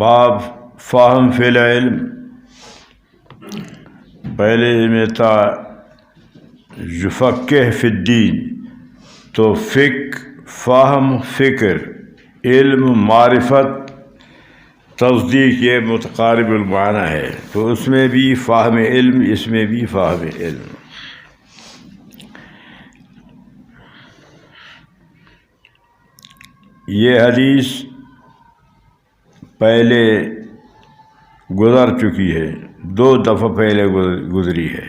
باب فہم فی العلم. پہلے میں تھا یفقہ فی الدین، تو فہم فکر، علم معرفت تصدیق یہ متقارب المعنی ہے، تو اس میں بھی فہم علم، اس میں بھی فہم علم. یہ حدیث پہلے گزر چکی ہے، 2 دفعہ پہلے گزری ہے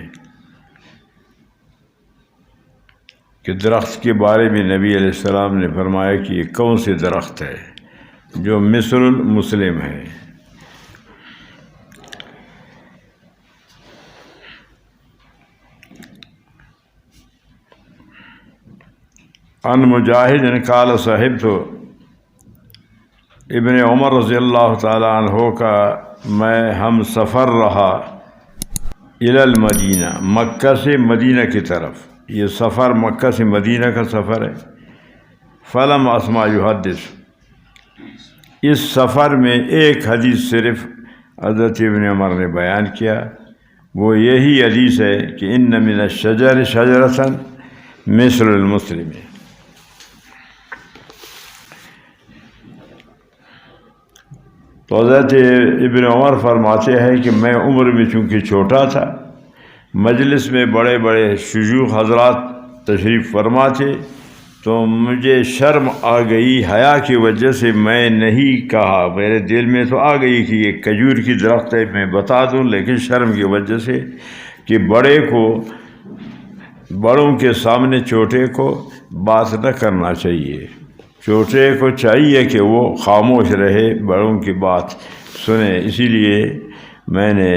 کہ درخت کے بارے میں نبی علیہ السلام نے فرمایا کہ یہ کون سے درخت ہے جو مثل المسلم ہے. ان مجاہد قال صاحب تو ابن عمر رضی اللہ تعالی عنہ کا ہم سفر رہا الی المدینہ، مکہ سے مدینہ کی طرف. یہ سفر مکہ سے مدینہ کا سفر ہے. فلم اسمع یحدث، اس سفر میں ایک حدیث صرف حضرت ابن عمر نے بیان کیا، وہ یہی حدیث ہے کہ ان من الشجر شجرۃ مثل المسلم. تو حضرت ابن عمر فرماتے ہیں کہ میں عمر میں چونکہ چھوٹا تھا، مجلس میں بڑے بڑے شیوخ حضرات تشریف فرما تھے، تو مجھے شرم آ گئی، حیا کی وجہ سے میں نہیں کہا. میرے دل میں تو آ گئی کہ یہ کھجور کی درخت ہے، میں بتا دوں، لیکن شرم کی وجہ سے کہ بڑوں کے سامنے چھوٹے کو بات نہ کرنا چاہیے. چھوٹے کو چاہیے کہ وہ خاموش رہے، بڑوں کی بات سنے، اسی لیے میں نے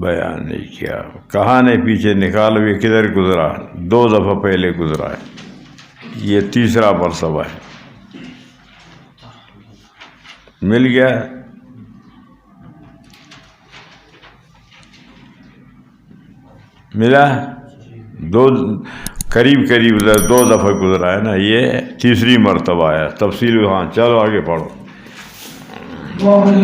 بیان نہیں کیا. کہاں نے پیچھے نکال، یہ کدھر گزرا؟ 2 دفعہ پہلے گزرا ہے، یہ تیسرا مرتبہ ہے. مل گیا. ملا؟ قریب 2 دفعہ گزرا ہے نا، یہ تیسری مرتبہ ہے. تفصیل ہاں، چلو آگے پڑھو. وقال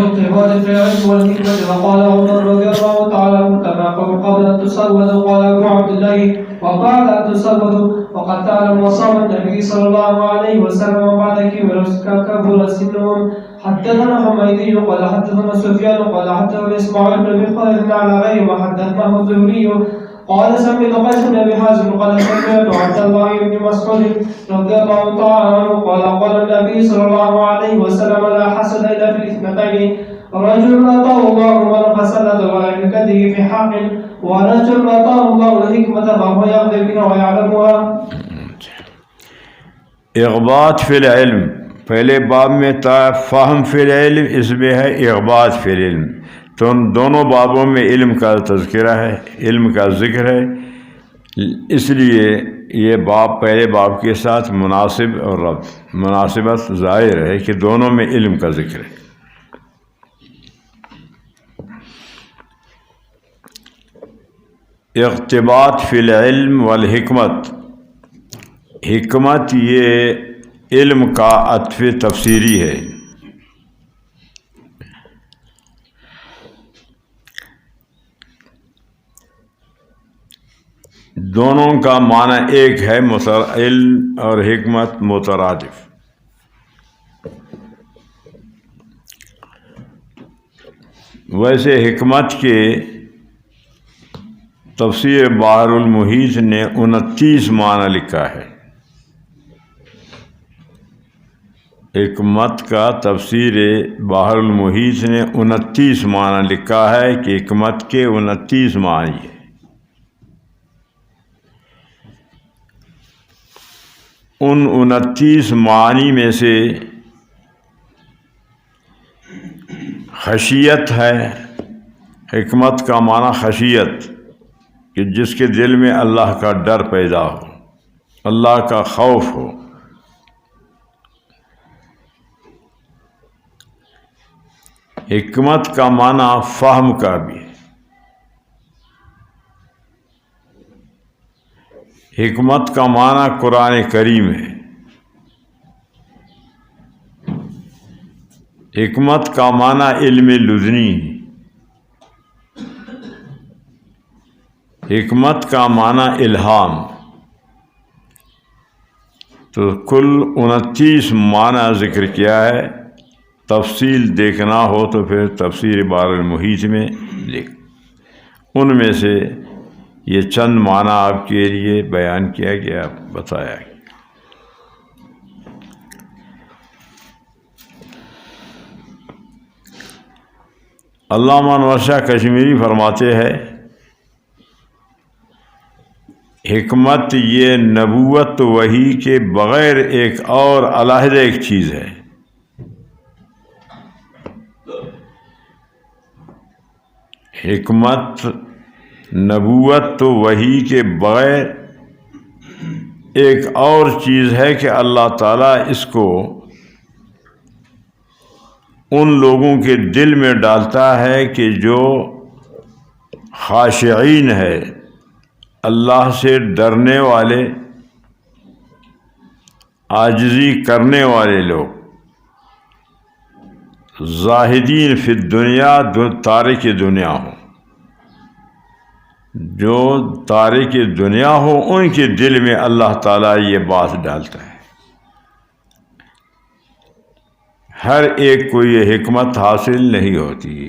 عمر رضي الله تعالى عنه كما قبل أن تسود قال أبو عبد الله وقال أن تسود وقد تعلم وصام النبي صلى الله عليه وسلم وبعد كبر سنهم. حدثنا حميدي قال حدثنا سفيان قال حدثنا إسماعيل بن خالد على غير ما حدثناه الزهري قال سمعت قيس بن ابي حازم قال سمعت عبد الله بن مسعود رضي الله تعالى عنه قال قال النبي صلى الله عليه وسلم لا حسد الا في الاثنتين، رجل اعطاه الله مالا فسلط ولا يكده في حق، ورجل اعطاه الله الحكمه فهو يقضي بها ويعلمها. اغباط فی العلم، پہلے باب میں تھا فہم فی العلم، اس میں ہے اغباط فی العلم. تو ان دونوں بابوں میں علم کا تذکرہ ہے، علم کا ذکر ہے، اس لیے یہ باب پہلے باب کے ساتھ مناسب اور مناسبت ظاہر ہے کہ دونوں میں علم کا ذکر ہے. اقتباط فی العلم والحکمت، حکمت یہ علم کا عطف تفسیری ہے. دونوں کا معنی ایک ہے، علم اور حکمت مترادف. ویسے حکمت کے تفسیر بحر المحیط نے 29 معنی لکھا ہے. حکمت کا تفسیر بحر المحیط نے 29 معنی لکھا ہے کہ حکمت کے 29 معنی ہیں. ان 29 معنی میں سے خشیت ہے. حکمت کا معنی خشیت، کہ جس کے دل میں اللہ کا ڈر پیدا ہو، اللہ کا خوف ہو. حکمت کا معنی فہم کا بھی ہے. حکمت کا معنی قرآن کریم ہے. حکمت کا معنی علم لدنی. حکمت کا معنی الہام. تو کل 29 معنی ذکر کیا ہے. تفصیل دیکھنا ہو تو پھر تفسیر بحر المحیط میں دیکھ. ان میں سے یہ چند معنی آپ کے لیے بیان کیا گیا، بتایا گیا. علامہ انور شاہ کشمیری فرماتے ہیں حکمت یہ نبوت وحی کے بغیر ایک اور علیحدہ ایک چیز ہے. حکمت نبوت وحی کے بغیر ایک اور چیز ہے کہ اللہ تعالیٰ اس کو ان لوگوں کے دل میں ڈالتا ہے کہ جو خاشعین ہے، اللہ سے ڈرنے والے، عاجزی کرنے والے لوگ، زاہدین فی الدنیا، تارک دنیا ہوں، جو تارک دنیا ہو ان کے دل میں اللہ تعالیٰ یہ بات ڈالتا ہے. ہر ایک کو یہ حکمت حاصل نہیں ہوتی.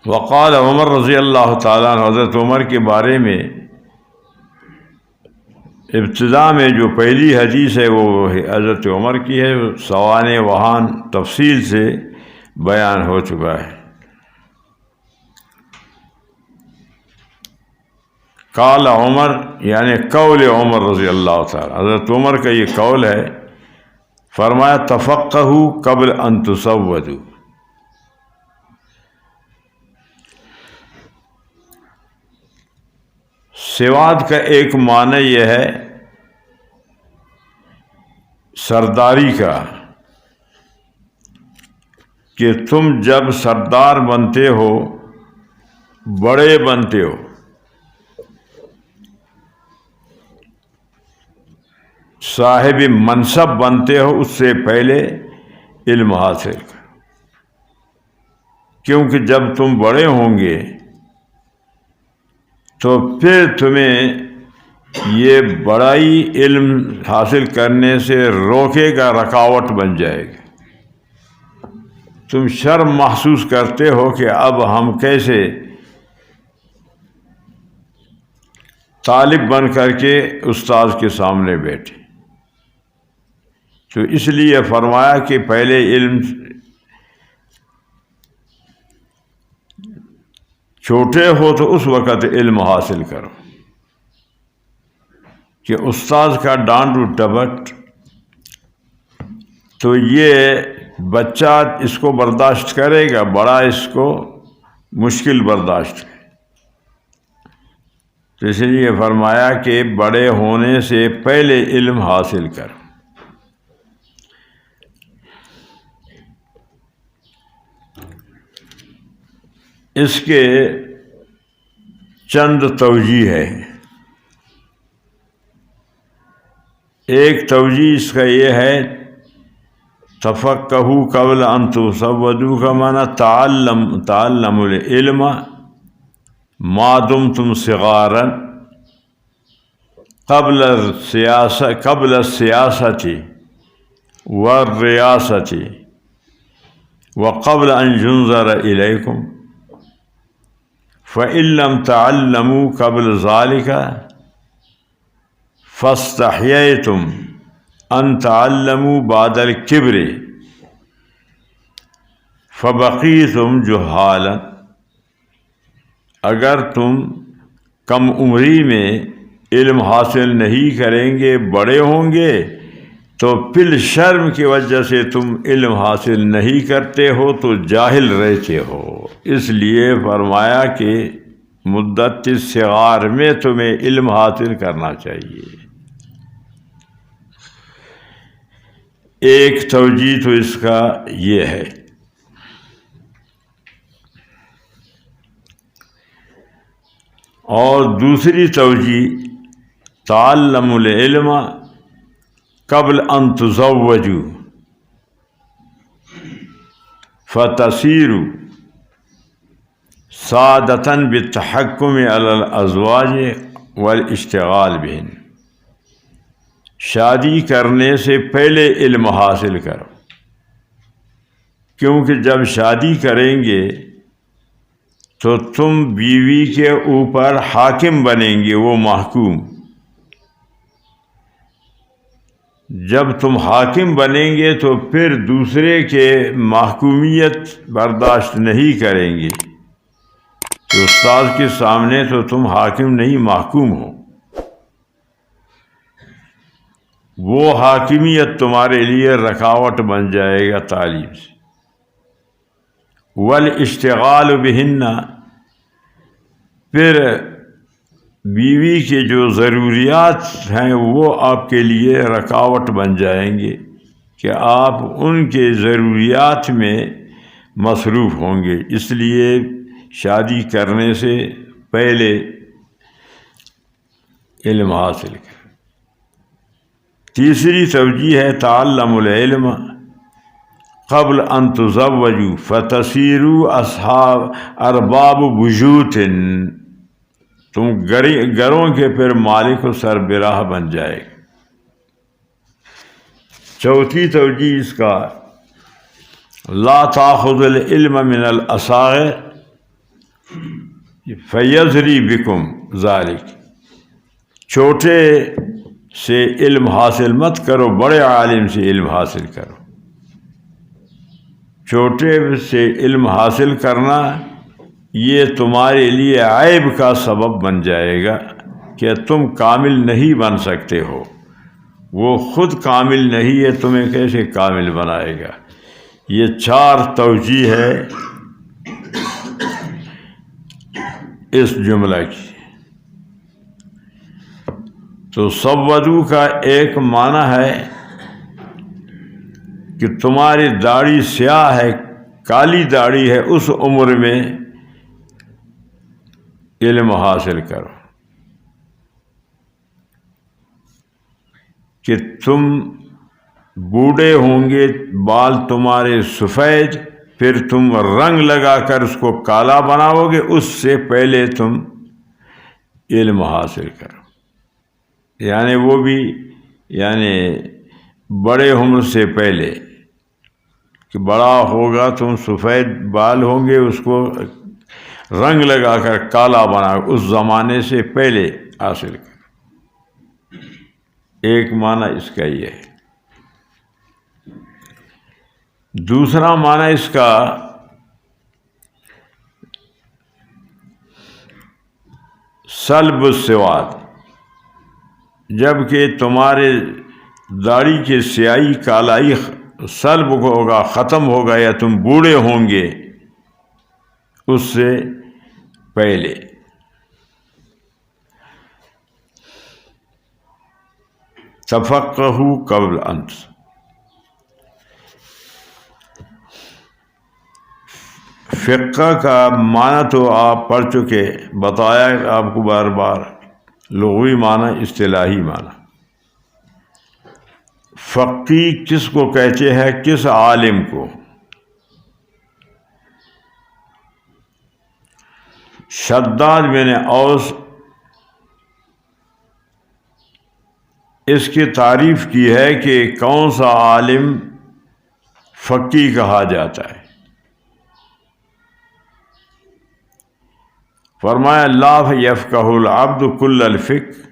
وقال عمر رضی اللہ تعالیٰ عنہ، حضرت عمر کے بارے میں ابتدا میں جو پہلی حدیث ہے وہ حضرت عمر کی ہے. سوانح وہان تفصیل سے بیان ہو چکا ہے. قال عمر یعنی قول عمر رضی اللہ تعالی، حضرت عمر کا یہ قول ہے. فرمایا تفقہوا قبل ان تسودوا. سواد کا ایک معنی یہ ہے سرداری کا، کہ تم جب سردار بنتے ہو، بڑے بنتے ہو، صاحب منصب بنتے ہو، اس سے پہلے علم حاصل کرو. کیونکہ جب تم بڑے ہوں گے تو پھر تمہیں یہ بڑائی علم حاصل کرنے سے روکے گا، رکاوٹ بن جائے گا. تم شرم محسوس کرتے ہو کہ اب ہم کیسے طالب بن کر کے استاد کے سامنے بیٹھے. تو اس لیے فرمایا کہ پہلے علم، چھوٹے ہو تو اس وقت علم حاصل کرو، کہ استاد کا ڈانٹ و ڈپٹ تو یہ بچہ اس کو برداشت کرے گا، بڑا اس کو مشکل برداشت ہے. تو اس لیے فرمایا کہ بڑے ہونے سے پہلے علم حاصل کرو. اس کے چند توجیہ ہے. ایک توجیہ اس کا یہ ہے تفقہوا قبل ان تسودوا کا معنی تعلم العلم ما دمتم صغارا قبل السیاست والریاست وقبل ان ينظر الیکم فإن لم تعلموا قبل ذلك فاستحييتم ان تعلموا بعد الكبر فبقيتم جهالا. اگر تم کم عمری میں علم حاصل نہیں کریں گے، بڑے ہوں گے، تو پھر شرم کی وجہ سے تم علم حاصل نہیں کرتے ہو تو جاہل رہتے ہو. اس لیے فرمایا کہ مدت صغار میں تمہیں علم حاصل کرنا چاہیے. ایک توجیہ تو اس کا یہ ہے. اور دوسری توجیہ تعلموا العلم قبل ان تزوجوا فتصیروا سعادة بالتحکم علی الازواج والاشتغال بہن. شادی کرنے سے پہلے علم حاصل کرو، کیونکہ جب شادی کریں گے تو تم بیوی کے اوپر حاکم بنیں گے، وہ محکوم. جب تم حاکم بنیں گے تو پھر دوسرے کے محکومیت برداشت نہیں کریں گے کہ استاد کے سامنے تو تم حاکم نہیں محکوم ہو. وہ حاکمیت تمہارے لیے رکاوٹ بن جائے گا تعلیم سے. والاشتغال بہن، پھر بیوی کے جو ضروریات ہیں وہ آپ کے لیے رکاوٹ بن جائیں گے کہ آپ ان کے ضروریات میں مصروف ہوں گے. اس لیے شادی کرنے سے پہلے علم حاصل کریں. تیسری توجیہ ہے تعلموا العلم قبل ان تزوجوا فتصیروا اصحاب ارباب بیوت، تم گھروں کے پھر مالک و سربراہ بن جائے گا. چوتھی توجیہ اس کا لا تاخذ العلم من الاصاغر فیضری بکم ذالک، چھوٹے سے علم حاصل مت کرو، بڑے عالم سے علم حاصل کرو. چھوٹے سے علم حاصل کرنا یہ تمہارے لیے عیب کا سبب بن جائے گا کہ تم کامل نہیں بن سکتے ہو. وہ خود کامل نہیں ہے، تمہیں کیسے کامل بنائے گا. یہ 4 توجیہ ہے اس جملہ کی. تو سودو کا ایک معنی ہے کہ تمہاری داڑھی سیاہ ہے، کالی داڑھی ہے، اس عمر میں علم حاصل کرو. کہ تم بوڑھے ہوں گے، بال تمہارے سفید، پھر تم رنگ لگا کر اس کو کالا بناؤ گے، اس سے پہلے تم علم حاصل کرو. یعنی وہ بھی بڑے عمر سے پہلے کہ بڑا ہوگا تم سفید بال ہوں گے، اس کو رنگ لگا کر کالا بنا، اس زمانے سے پہلے حاصل کر. ایک معنی اس کا یہ ہے. دوسرا معنی اس کا سلب السواد، جب کہ تمہارے داڑھی کی سیاہی کالائی سلب ہوگا، ختم ہوگا، یا تم بوڑھے ہوں گے اس سے پہلے. تفقہوا قبل ان، فقہ کا معنی تو آپ پڑھ چکے، بتایا آپ کو بار بار. لغوی معنی، اصطلاحی معنی. فقی کس کو کہتے ہیں؟ کس عالم کو؟ شداد بن اوس اس کی تعریف کی ہے کہ کون سا عالم فقی کہا جاتا ہے. فرمایا لا یفقہ العبد کل الفقہ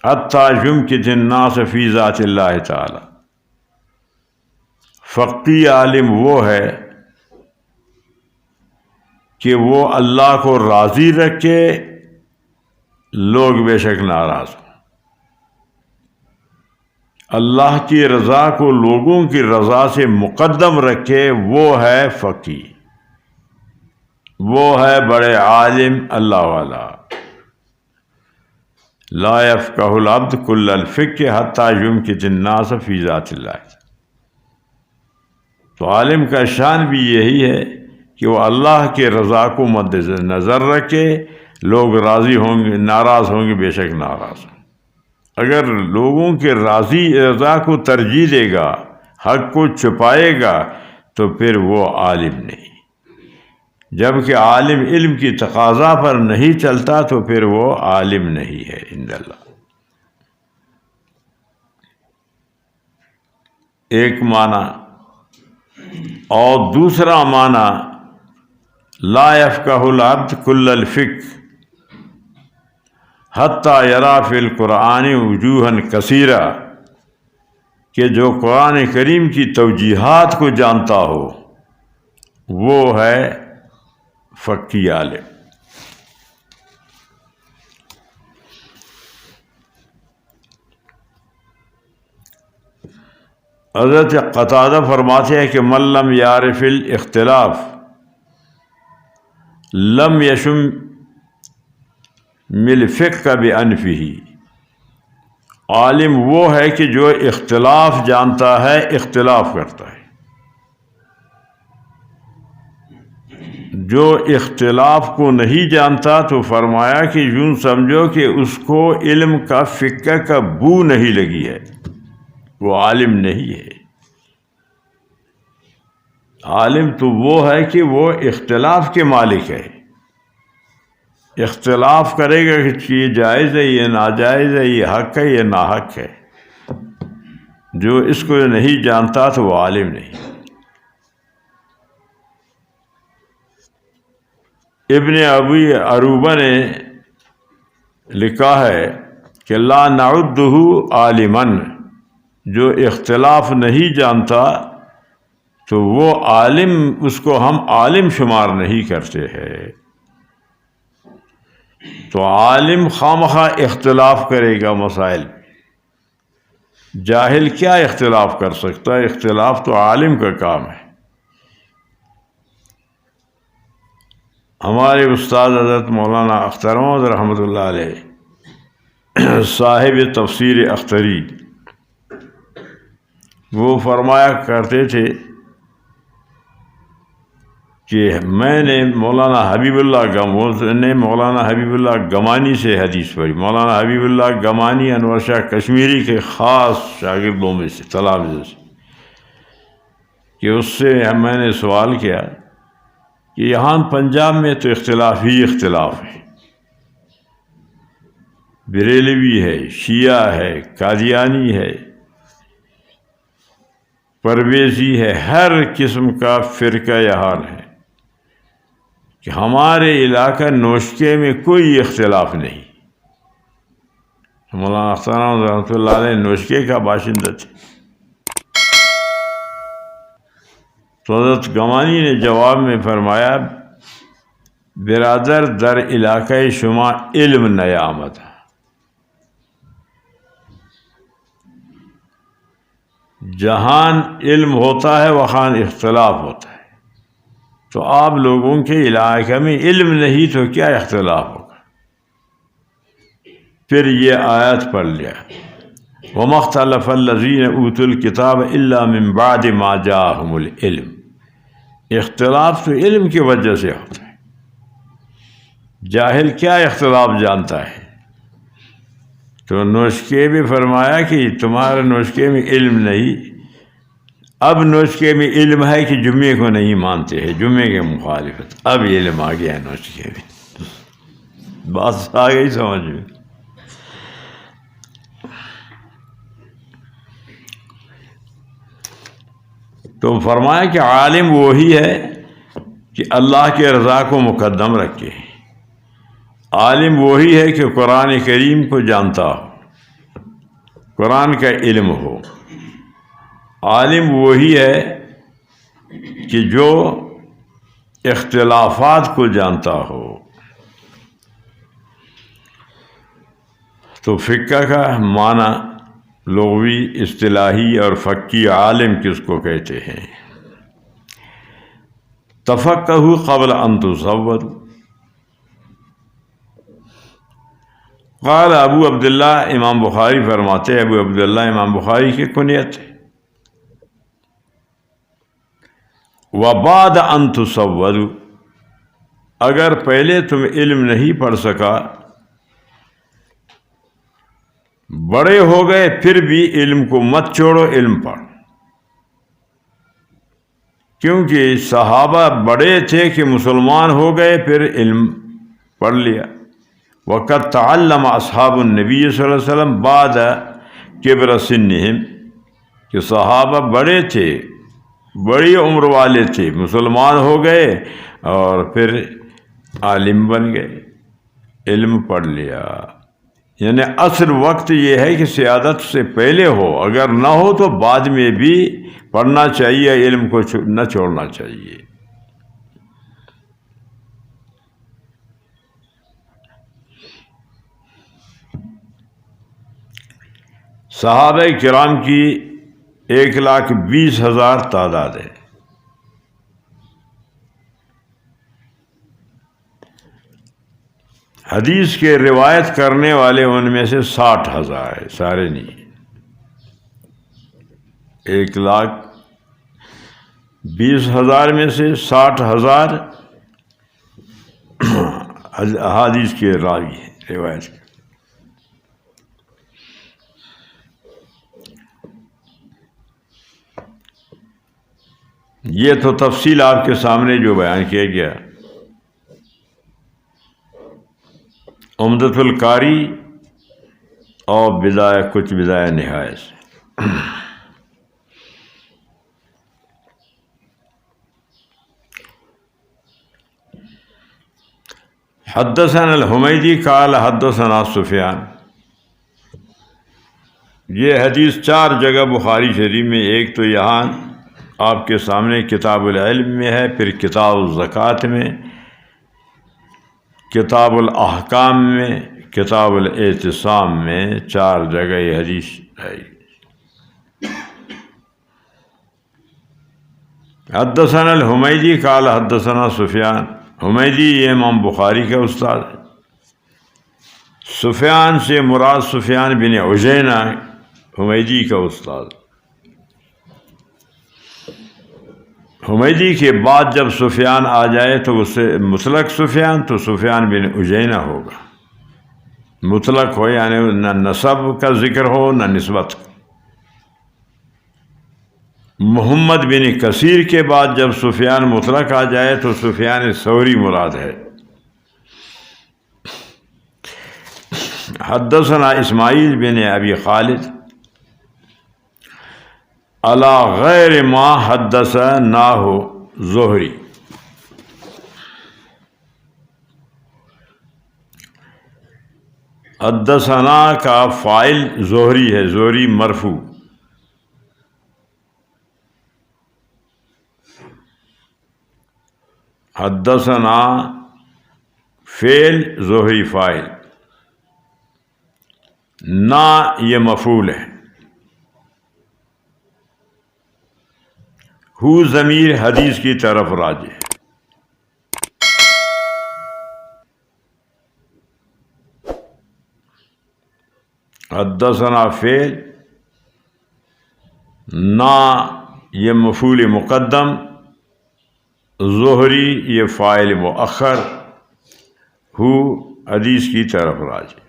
حتی یمکن الناس فی ذات اللہ تعالی. فقی عالم وہ ہے کہ وہ اللہ کو راضی رکھے، لوگ بے شک ناراض ہوں. اللہ کی رضا کو لوگوں کی رضا سے مقدم رکھے، وہ ہے فقی، وہ ہے بڑے عالم اللہ والا. لا یفقہ العبد کل الفقہ حتی یمکن الناس فی ذات اللہ. تو عالم کا شان بھی یہی ہے کہ وہ اللہ کے رضا کو مد نظر رکھے، لوگ راضی ہوں گے، ناراض ہوں گے، بے شک ناراض ہوں۔ اگر لوگوں کے رضا کو ترجیح دے گا، حق کو چھپائے گا، تو پھر وہ عالم نہیں۔ جبکہ عالم علم کی تقاضا پر نہیں چلتا تو پھر وہ عالم نہیں ہے عند اللہ۔ ایک معنی، اور دوسرا معنی لا یفقہ العبد کل الفقہ حتی یری فی القرآن وجوہا کثیرہ، کہ جو قرآن کریم کی توجیہات کو جانتا ہو وہ ہے فقی عالم۔ حضرت قتادہ فرماتے ہیں کہ من لم یعرف الاختلاف لم یشم من الفقہ بانفہ، عالم وہ ہے کہ جو اختلاف جانتا ہے، اختلاف کرتا ہے۔ جو اختلاف کو نہیں جانتا تو فرمایا کہ یوں سمجھو کہ اس کو علم کا فقہ کا بو نہیں لگی ہے، وہ عالم نہیں ہے۔ عالم تو وہ ہے کہ وہ اختلاف کے مالک ہے، اختلاف کرے گا کہ یہ جائز ہے، یہ ناجائز ہے، یہ حق ہے، یہ ناحق ہے۔ جو اس کو نہیں جانتا تو وہ عالم نہیں۔ ابن ابی عروبہ نے لکھا ہے کہ لا نعدہ عالما، جو اختلاف نہیں جانتا تو وہ عالم، اس کو ہم عالم شمار نہیں کرتے ہیں۔ تو عالم خواہ اختلاف کرے گا مسائل، جاہل کیا اختلاف کر سکتا ہے؟ اختلاف تو عالم کا کام ہے۔ ہمارے استاد حضرت مولانا اختر محمد رحمۃ اللہ علیہ، صاحب تفسیر اختری، وہ فرمایا کرتے تھے کہ میں نے مولانا حبیب اللہ گمانی سے حدیث پڑھی۔ مولانا حبیب اللہ گمانی انور شاہ کشمیری کے خاص شاگردوں میں سے، تلامذہ سے، کہ اس سے میں نے سوال کیا کہ یہاں پنجاب میں تو اختلاف ہی اختلاف ہے، بریلوی ہے، شیعہ ہے، قادیانی ہے، پرویزی ہے، ہر قسم کا فرقہ یہاں ہے، کہ ہمارے علاقہ نوشکے میں کوئی اختلاف نہیں۔ مولانا اختر محمد رحمۃ اللہ علیہ نوشکے کا باشندہ تھے۔ تو حضرت گمانی نے جواب میں فرمایا، برادر در علاقہ شما علم نیامد، جہاں علم ہوتا ہے وہاں اختلاف ہوتا ہے۔ تو آپ لوگوں کے علاقے میں علم نہیں تو کیا اختلاف ہوگا؟ پھر یہ آیت پڑھ لیا، وَمَا اخْتَلَفَ الَّذِينَ أُوتُوا الْكِتَابَ إِلَّا مِن بَعْدِ مَا جَاءَهُمُ الْعِلْمُ، اختلاف تو علم کی وجہ سے ہوتا ہے۔ جاہل کیا اختلاف جانتا ہے؟ تو نوشکے بھی فرمایا کہ تمہارے نوشکے میں علم نہیں۔ اب نوشکے میں علم ہے کہ جمعے کو نہیں مانتے ہیں، جمعے کے مخالفت، اب علم آ گیا نوشکے میں، بات آ گئی سمجھ میں۔ تو فرمایا کہ عالم وہی ہے کہ اللہ کے رضا کو مقدم رکھے، عالم وہی ہے کہ قرآن کریم کو جانتا ہو، قرآن کا علم ہو۔ عالم وہی ہے کہ جو اختلافات کو جانتا ہو۔ تو فقہ کا معنی لغوی، اصطلاحی اور فقی عالم کس کو کہتے ہیں؟ تفقہ قبل ان تصور۔ قال ابو عبداللہ، امام بخاری فرماتے ہیں، ابو عبداللہ امام بخاری کی کنیت ہے، وبعد ان تصور، اگر پہلے تم علم نہیں پڑھ سکا، بڑے ہو گئے پھر بھی علم کو مت چھوڑو، علم پڑھ. کیونکہ صحابہ بڑے تھے کہ مسلمان ہو گئے پھر علم پڑھ لیا. وقد تعلم اصحاب النبی صلی اللہ علیہ وسلم بعد کبر سنہم، کہ صحابہ بڑے تھے، بڑی عمر والے تھے، مسلمان ہو گئے اور پھر عالم بن گئے، علم پڑھ لیا. یعنی اصل وقت یہ ہے کہ سیادت سے پہلے ہو، اگر نہ ہو تو بعد میں بھی پڑھنا چاہیے، علم کو نہ چھوڑنا چاہیے. صحابہ کرام کی 1,20,000 تعداد ہے. حدیث کے روایت کرنے والے ان میں سے 60,000 ہے، سارے نہیں. 1,20,000 میں سے 60,000 حدیث کے راوی ہیں، روایت کے. یہ تو تفصیل آپ کے سامنے جو بیان کیا گیا عمدۃ القاری اور کچھ بدایہ نہایہ سے. حدثنا الحمیدی قال حدثنا سفیان. یہ حدیث 4 جگہ بخاری شریف میں، ایک تو یہاں آپ کے سامنے کتاب العلم میں ہے، پھر کتاب الزکوٰۃ میں، کتاب الاحکام میں، کتاب الاعتصام میں، 4 جگہ یہ حدیث ہے. حدثنا الحمیدی قال حدثنا سفیان. حمیدی یہ امام بخاری کا استاد ہے. سفیان سے مراد سفیان بن عجینہ، حمیدی کا استاد. حمیدی کے بعد جب سفیان آ جائے تو اس سے مطلق سفیان، تو سفیان بن عجینہ ہوگا. مطلق ہو یعنی نہ نسب کا ذکر ہو نہ نسبت. محمد بن کثیر کے بعد جب سفیان مطلق آ جائے تو سفیان ثوری مراد ہے. حدثنا اسماعیل بن ابی خالد علی غیر ما حدثناہ زہری. حدثنا کا فاعل زہری ہے، زہری مرفوع. حدثنا فعل زہری فاعل، نا یہ مفعول ہے. ہو ضمیر حدیث کی طرف راجع. حدثنا فعل، نا یہ مفعول مقدم، زہری یہ فاعل مؤخر، ہو حدیث کی طرف راجع.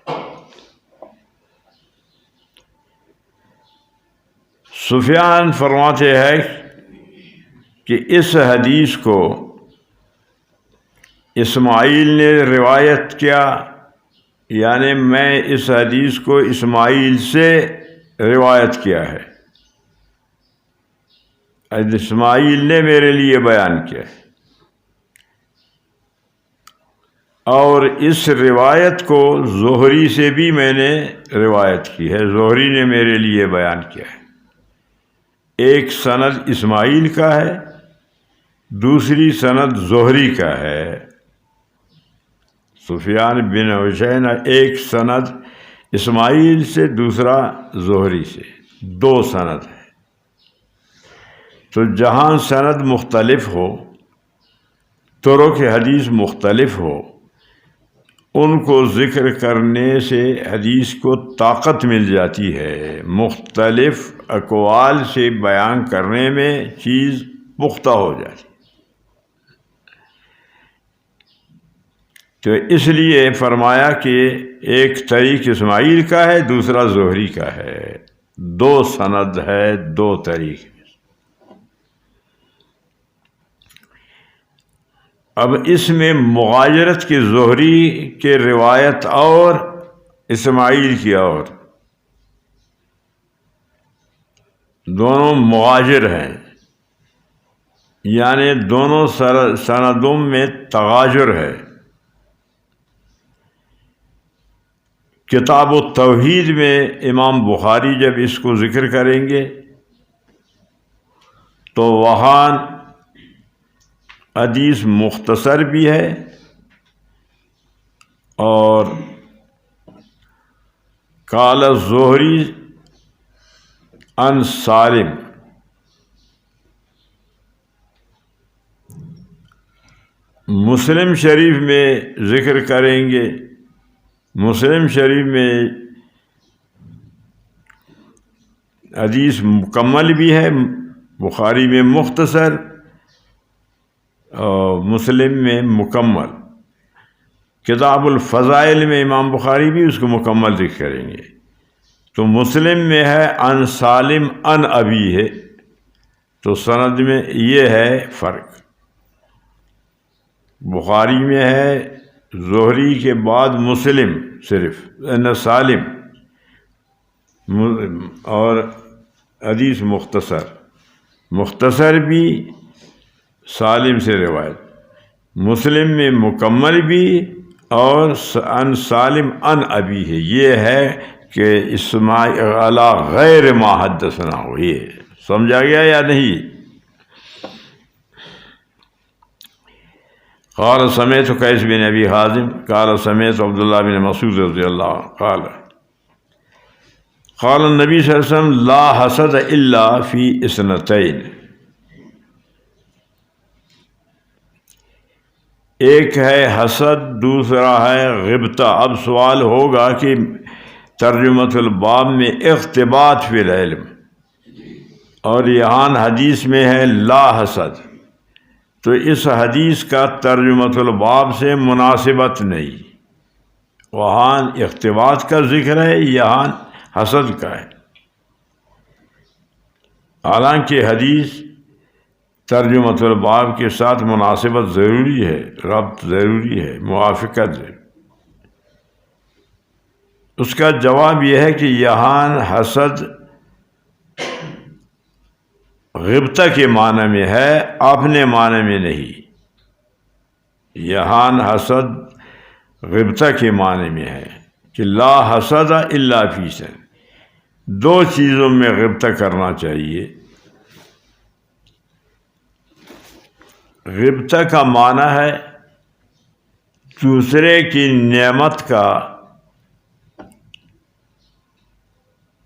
سفیان فرماتے ہیں کہ اس حدیث کو اسماعیل نے روایت کیا، یعنی میں اس حدیث کو اسماعیل سے روایت کیا ہے، اسماعیل نے میرے لیے بیان کیا ہے. اور اس روایت کو زہری سے بھی میں نے روایت کی ہے، زہری نے میرے لیے بیان کیا ہے. ایک سند اسماعیل کا ہے، دوسری سند زہری کا ہے. سفیان بن عجینہ ایک سند اسماعیل سے، دوسرا زہری سے، 2 سند ہے. تو جہاں سند مختلف ہو، طرق حدیث مختلف ہو، ان کو ذکر کرنے سے حدیث کو طاقت مل جاتی ہے. مختلف اقوال سے بیان کرنے میں چیز پختہ ہو جاتی. تو اس لیے فرمایا کہ ایک طریق اسماعیل کا ہے، دوسرا زہری کا ہے، دو سند ہے، دو طریق۔ اب اس میں مغایرت کی زہری کے روایت اور اسماعیل کی اور، دونوں مغایر ہیں، یعنی دونوں سندوں میں تغایر ہے۔ کتاب التوحید میں امام بخاری جب اس کو ذکر کریں گے تو وہاں حدیث مختصر بھی ہے اور قال الزہری عن سالم، مسلم شریف میں ذکر کریں گے، مسلم شریف میں حدیث مکمل بھی ہے، بخاری میں مختصر اور مسلم میں مکمل۔ کتاب الفضائل میں امام بخاری بھی اس کو مکمل ذکر کریں گے، تو مسلم میں ہے عن سالم عن ابی ہے، تو سند میں یہ ہے فرق۔ بخاری میں ہے زہری کے بعد مسلم صرف ان سالم، اور حدیث مختصر بھی سالم سے روایت، مسلم میں مکمل بھی اور ان سالم ان ابی ہے۔ یہ ہے کہ اسماعیل علی غیر ما حدثنا ہو، یہ سمجھا گیا یا نہیں؟ قال سمعت قیس بن ابی حازم قال سمعت عبداللہ بن مسعود رضی اللہ عنہ قال قال النبی صلی اللہ علیہ وسلم لا حسد الا فی اثنتین، ایک ہے حسد، دوسرا ہے غبطہ۔ اب سوال ہوگا کہ ترجمۃ الباب میں اقتباس فی العلم اور یہاں حدیث میں ہے لا حسد، تو اس حدیث کا ترجمۃ الباب سے مناسبت نہیں، وہاں اقتباس کا ذکر ہے، یہاں حسد کا ہے۔ حالانکہ حدیث ترجمۃ الباب کے ساتھ مناسبت ضروری ہے، ربط ضروری ہے، موافقت ضروری۔ اس کا جواب یہ ہے کہ یہاں حسد غبطہ کے معنی میں ہے، اپنے معنی میں نہیں۔ یہاں حسد غبطہ کے معنی میں ہے کہ لا حسد الا فی سن، دو چیزوں میں غبطہ کرنا چاہیے۔ غبطہ کا معنی ہے دوسرے کی نعمت کا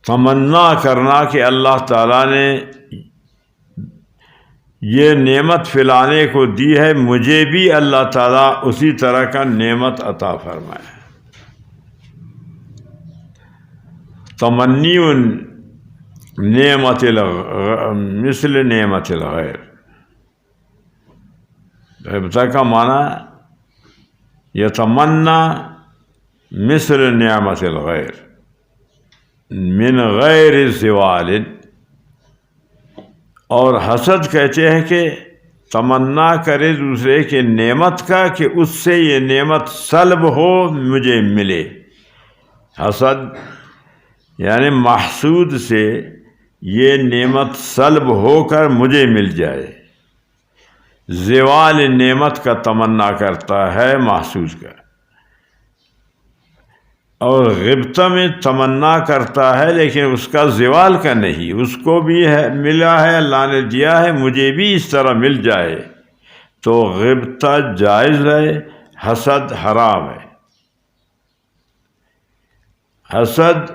تمنا کرنا کہ اللہ تعالیٰ نے یہ نعمت فلانے کو دی ہے، مجھے بھی اللہ تعالیٰ اسی طرح کا نعمت عطا فرمائے۔ تمنی نعمت مثل نعمت الغیر، غبطہ کا معنی یتمنا مثل نعمت الغیر من غیر زوال، اور حسد کہتے ہیں کہ تمنا کرے دوسرے کے نعمت کا کہ اس سے یہ نعمت سلب ہو، مجھے ملے۔ حسد یعنی محسود سے یہ نعمت سلب ہو کر مجھے مل جائے۔ زوال نعمت کا تمنا کرتا ہے محسود کا، اور غبطہ میں تمنا کرتا ہے لیکن اس کا زوال کا نہیں، اس کو بھی ہے ملا ہے، اللہ نے دیا ہے، مجھے بھی اس طرح مل جائے، تو غبطہ جائز ہے، حسد حرام ہے۔ حسد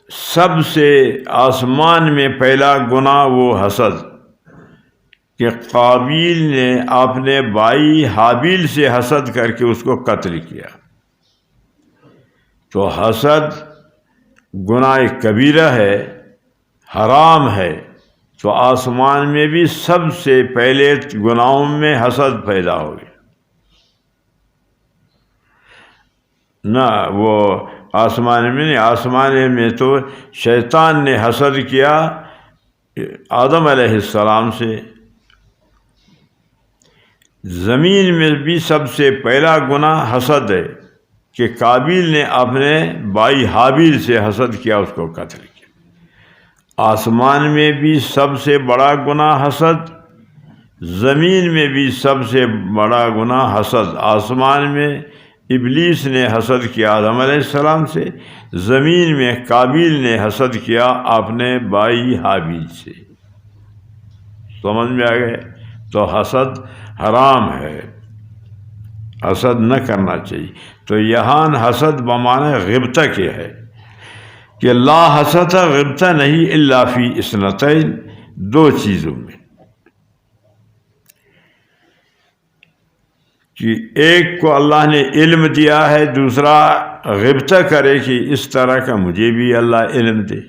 سب سے آسمان میں پہلا گناہ وہ حسد کہ قابیل نے اپنے بھائی حابیل سے حسد کر کے اس کو قتل کیا، تو حسد گناہ کبیرہ ہے، حرام ہے، تو آسمان میں بھی سب سے پہلے گناہوں میں حسد پیدا ہو گیا نہ، وہ آسمان میں نہیں، آسمان میں تو شیطان نے حسد کیا آدم علیہ السلام سے۔ زمین میں بھی سب سے پہلا گناہ حسد ہے کہ قابیل نے اپنے بھائی حابیل سے حسد کیا، اس کو قتل کیا۔ آسمان میں بھی سب سے بڑا گناہ حسد، زمین میں بھی سب سے بڑا گناہ حسد۔ آسمان میں ابلیس نے حسد کیا آدم علیہ السلام سے، زمین میں قابیل نے حسد کیا اپنے بھائی حابیل سے۔ سمجھ میں آ گئے؟ تو حسد حرام ہے، حسد نہ کرنا چاہیے۔ تو یہاں حسد بمعنی غبطہ کے ہے کہ لا حسد غبطہ نہیں الا فی اثنتین، دو چیزوں میں، کہ ایک کو اللہ نے علم دیا ہے، دوسرا غبطہ کرے کہ اس طرح کا مجھے بھی اللہ علم دے،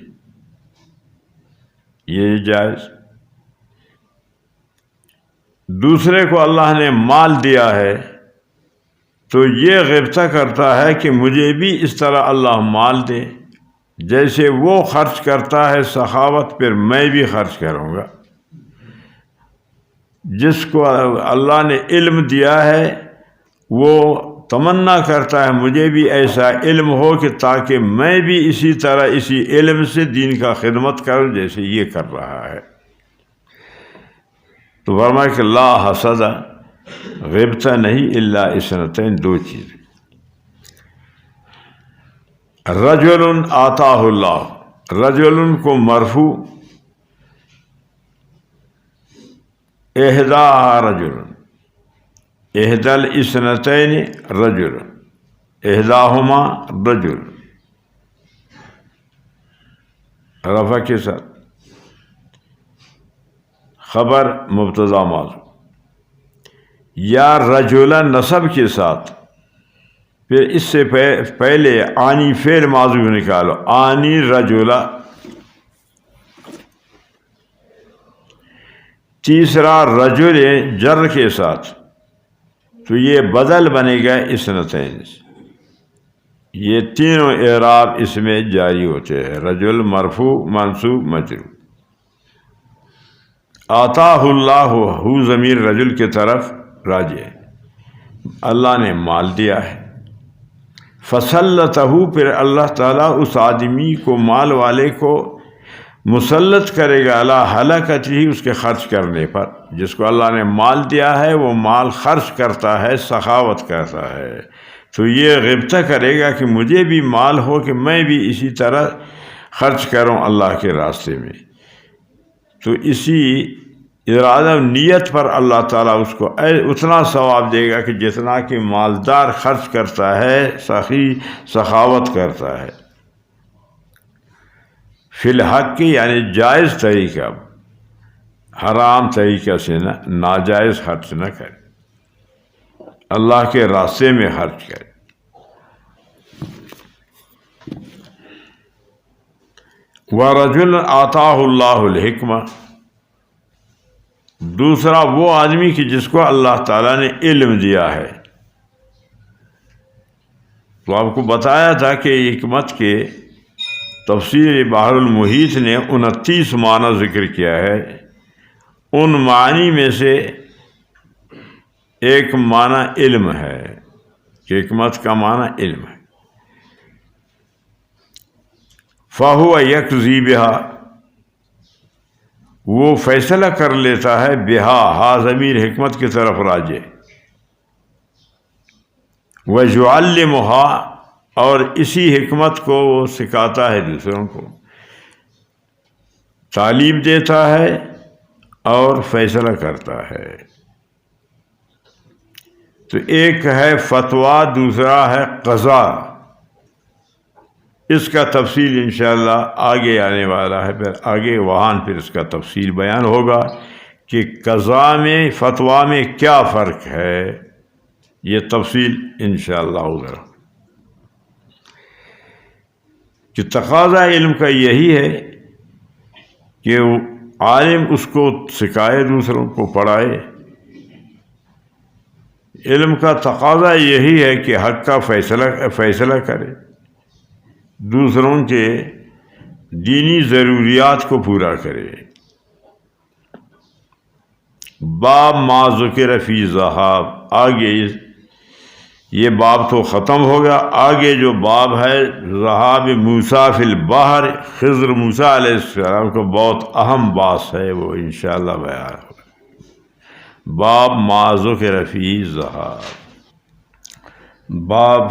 یہ جائز۔ دوسرے کو اللہ نے مال دیا ہے تو یہ غبطہ کرتا ہے کہ مجھے بھی اس طرح اللہ مال دے، جیسے وہ خرچ کرتا ہے سخاوت، پھر میں بھی خرچ کروں گا۔ جس کو اللہ نے علم دیا ہے وہ تمنا کرتا ہے مجھے بھی ایسا علم ہو کہ تاکہ میں بھی اسی طرح اسی علم سے دین کا خدمت کروں جیسے یہ کر رہا ہے۔ تو فرمایا کہ لا حسد غبطہ نہیں الا اثنتین، دو چیزیں۔ رجل آتاہ اللہ، رجل کو مرفوع، احدا رجل، احدى الاثنتین رجل، احداہما رجل، رفع کے ساتھ، خبر مبتدا معلوم، یا رجلا نصب کے ساتھ، پھر اس سے پہلے آنی فعل ماضی نکالو، آنی رجلا، تیسرا رجل جر کے ساتھ، تو یہ بدل بنے گا اثنتین سے۔ یہ تینوں اعراب اس میں جاری ہوتے ہیں، رجل مرفوع منصوب مجرور۔ آتاہ اللہ، ہو ضمیر رجل کی طرف راجع ہے، اللہ نے مال دیا ہے۔ فسلطہ، پھر اللہ تعالیٰ اس آدمی کو، مال والے کو مسلط کرے گا علی ہلاکتہ، اس کے خرچ کرنے پر۔ جس کو اللہ نے مال دیا ہے وہ مال خرچ کرتا ہے، سخاوت کرتا ہے، تو یہ غبطہ کرے گا کہ مجھے بھی مال ہو کہ میں بھی اسی طرح خرچ کروں اللہ کے راستے میں۔ تو اسی ارادہ و نیت پر اللہ تعالیٰ اس کو اتنا ثواب دے گا کہ جتنا کہ مالدار خرچ کرتا ہے، سخی سخاوت کرتا ہے۔ فی الحق کی یعنی جائز طریقہ، حرام طریقہ سے نہ، ناجائز خرچ نہ کرے، اللہ کے راستے میں خرچ کرے۔ وَرَجُلٌ آتَاهُ اللَّهُ الْحِكْمَةَ، دوسرا وہ آدمی کہ جس کو اللہ تعالیٰ نے علم دیا ہے۔ تو آپ کو بتایا تھا کہ حکمت کے تفسیر بحر المحیط نے 29 معنی ذکر کیا ہے، ان معنی میں سے ایک معنی علم ہے، کہ حکمت کا معنی علم ہے۔ فَهُوَ يَقْضِي بِهَا، وہ فیصلہ کر لیتا ہے، بہا، ہا ضمیر حکمت کی طرف راجع، وَيُعَلِّمُهَا، اور اسی حکمت کو وہ سکھاتا ہے دوسروں کو، تعلیم دیتا ہے اور فیصلہ کرتا ہے۔ تو ایک ہے فتویٰ، دوسرا ہے قضا۔ اس کا تفصیل انشاءاللہ آگے آنے والا ہے، پھر آگے وہاں پھر اس کا تفصیل بیان ہوگا کہ قضا میں فتویٰ میں کیا فرق ہے، یہ تفصیل انشاءاللہ ہوگا۔ کہ تقاضا علم کا یہی ہے کہ عالم اس کو سکھائے، دوسروں کو پڑھائے۔ علم کا تقاضا یہی ہے کہ حق کا فیصلہ کرے، دوسروں کے دینی ضروریات کو پورا کرے۔ باب ما ذکر فی ذہاب، آگے یہ باب تو ختم ہوگا، آگے جو باب ہے ذہاب موسیٰ فی البحر، خضر موسیٰ علیہ السلام کو بہت اہم بات ہے، وہ انشاءاللہ بیان ہوگا۔ باب ما ذکر فی ذہاب، باب